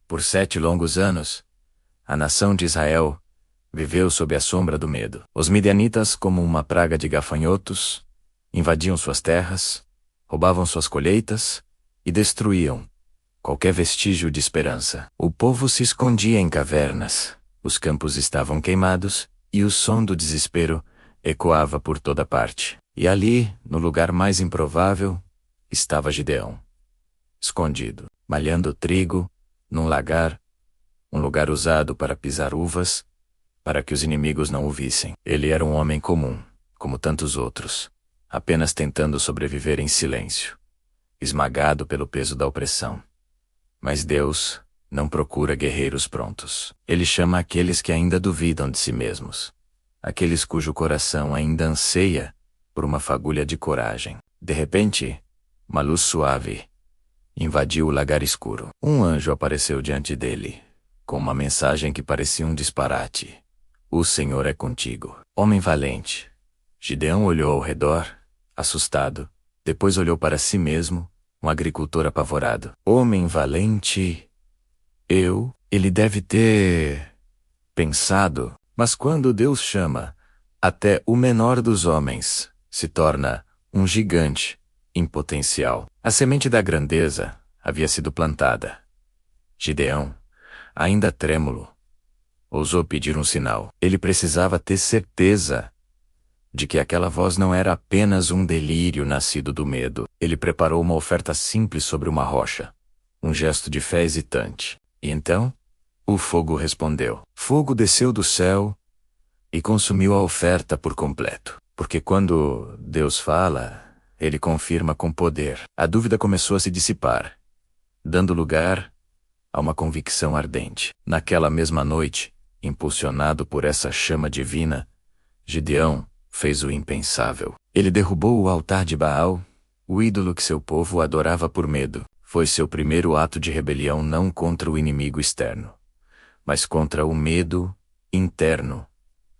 Por 7 longos anos, a nação de Israel viveu sob a sombra do medo. Os midianitas, como uma praga de gafanhotos, invadiam suas terras, roubavam suas colheitas e destruíam qualquer vestígio de esperança. O povo se escondia em cavernas, os campos estavam queimados e o som do desespero ecoava por toda parte. E ali, no lugar mais improvável, estava Gideão, escondido, malhando trigo, num lagar, um lugar usado para pisar uvas, para que os inimigos não o vissem. Ele era um homem comum, como tantos outros, apenas tentando sobreviver em silêncio, esmagado pelo peso da opressão. Mas Deus não procura guerreiros prontos. Ele chama aqueles que ainda duvidam de si mesmos, aqueles cujo coração ainda anseia por uma fagulha de coragem. De repente, uma luz suave invadiu o lagar escuro. Um anjo apareceu diante dele, com uma mensagem que parecia um disparate. O Senhor é contigo, homem valente. Gideão olhou ao redor, assustado, depois olhou para si mesmo, um agricultor apavorado. Homem valente? Ele deve ter pensado, mas quando Deus chama, até o menor dos homens se torna um gigante em potencial. A semente da grandeza havia sido plantada. Gideão, ainda trêmulo, ousou pedir um sinal. Ele precisava ter certeza de que aquela voz não era apenas um delírio nascido do medo. Ele preparou uma oferta simples sobre uma rocha, um gesto de fé hesitante. E então, o fogo respondeu. Fogo desceu do céu e consumiu a oferta por completo. Porque quando Deus fala, Ele confirma com poder. A dúvida começou a se dissipar, dando lugar a uma convicção ardente. Naquela mesma noite, impulsionado por essa chama divina, Gideão fez o impensável. Ele derrubou o altar de Baal, o ídolo que seu povo adorava por medo. Foi seu primeiro ato de rebelião não contra o inimigo externo, mas contra o medo interno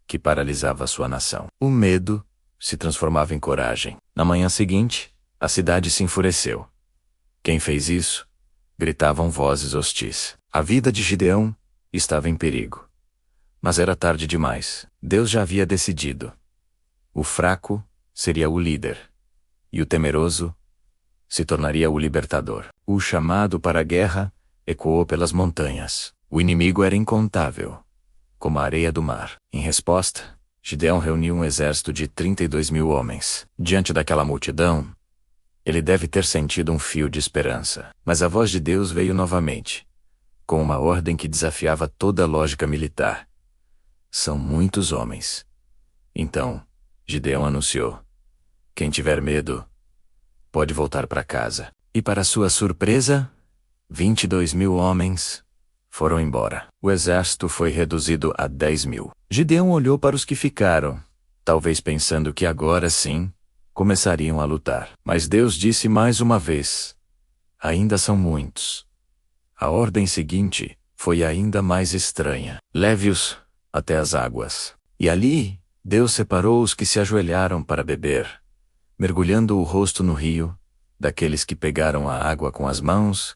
que paralisava sua nação. O medo se transformava em coragem. Na manhã seguinte, a cidade se enfureceu. Quem fez isso? Gritavam vozes hostis. A vida de Gideão estava em perigo. Mas era tarde demais. Deus já havia decidido. O fraco seria o líder, e o temeroso se tornaria o libertador. O chamado para a guerra ecoou pelas montanhas. O inimigo era incontável, como a areia do mar. Em resposta, Gideão reuniu um exército de 32.000 homens. Diante daquela multidão, ele deve ter sentido um fio de esperança. Mas a voz de Deus veio novamente, com uma ordem que desafiava toda a lógica militar. São muitos homens. Então, Gideão anunciou: quem tiver medo, pode voltar para casa. E para sua surpresa, 22.000 homens foram embora. O exército foi reduzido a 10.000. Gideão olhou para os que ficaram, talvez pensando que agora sim começariam a lutar. Mas Deus disse mais uma vez: ainda são muitos. A ordem seguinte foi ainda mais estranha: leve-os até as águas. E ali, Deus separou os que se ajoelharam para beber, mergulhando o rosto no rio, daqueles que pegaram a água com as mãos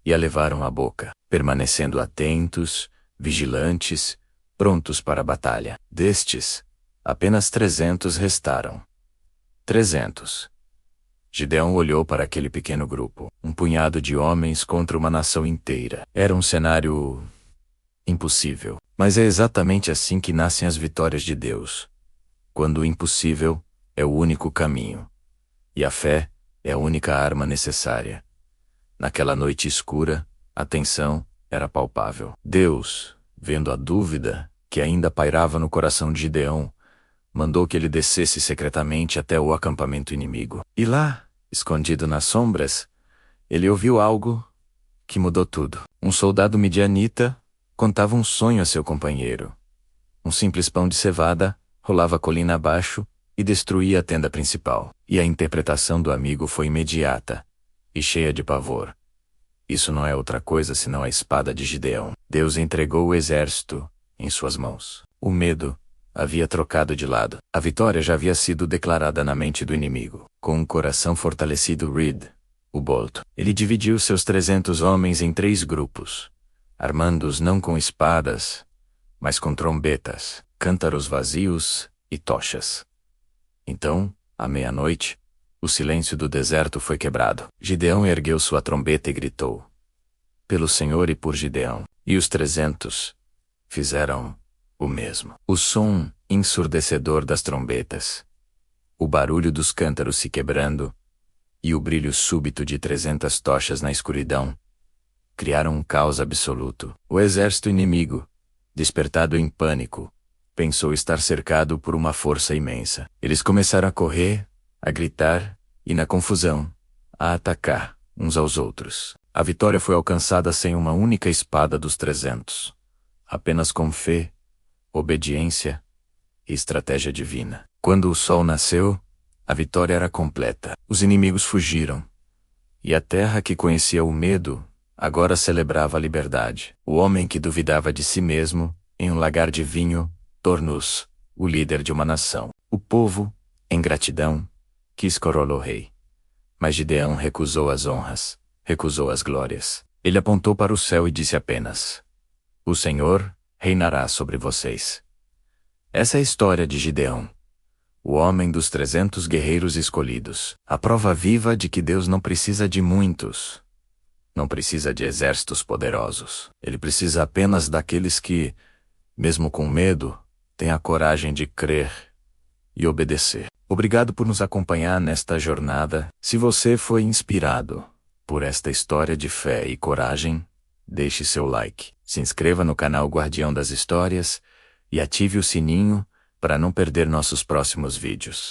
e a levaram à boca, permanecendo atentos, vigilantes, prontos para a batalha. Destes, apenas 300 restaram. 300. Gideão olhou para aquele pequeno grupo, um punhado de homens contra uma nação inteira. Era um cenário impossível. Mas é exatamente assim que nascem as vitórias de Deus, quando o impossível é o único caminho, e a fé é a única arma necessária. Naquela noite escura, a tensão era palpável. Deus, vendo a dúvida que ainda pairava no coração de Gideão, mandou que ele descesse secretamente até o acampamento inimigo. E lá, escondido nas sombras, ele ouviu algo que mudou tudo. Um soldado midianita contava um sonho a seu companheiro. Um simples pão de cevada rolava a colina abaixo e destruía a tenda principal. E a interpretação do amigo foi imediata e cheia de pavor. Isso não é outra coisa senão a espada de Gideão. Deus entregou o exército em suas mãos. O medo havia trocado de lado. A vitória já havia sido declarada na mente do inimigo. Com um coração fortalecido, Reed, o bolto, ele dividiu seus 300 homens em 3 grupos. armando-os não com espadas, mas com trombetas, cântaros vazios e tochas. Então, à meia-noite, o silêncio do deserto foi quebrado. Gideão ergueu sua trombeta e gritou: pelo Senhor e por Gideão. E os 300 fizeram o mesmo. O som ensurdecedor das trombetas, o barulho dos cântaros se quebrando e o brilho súbito de 300 tochas na escuridão criaram um caos absoluto. O exército inimigo, despertado em pânico, pensou estar cercado por uma força imensa. Eles começaram a correr, a gritar e, na confusão, a atacar uns aos outros. A vitória foi alcançada sem uma única espada dos 300, apenas com fé, obediência e estratégia divina. Quando o sol nasceu, a vitória era completa. Os inimigos fugiram, e a terra que conhecia o medo agora celebrava a liberdade. O homem que duvidava de si mesmo, em um lagar de vinho, tornou-se o líder de uma nação. O povo, em gratidão, quis coroá-lo rei. Mas Gideão recusou as honras, recusou as glórias. Ele apontou para o céu e disse apenas: o Senhor reinará sobre vocês. Essa é a história de Gideão, o homem dos 300 guerreiros escolhidos. A prova viva de que Deus não precisa de muitos. Não precisa de exércitos poderosos. Ele precisa apenas daqueles que, mesmo com medo, têm a coragem de crer e obedecer. Obrigado por nos acompanhar nesta jornada. Se você foi inspirado por esta história de fé e coragem, deixe seu like, se inscreva no canal Guardião das Histórias e ative o sininho para não perder nossos próximos vídeos.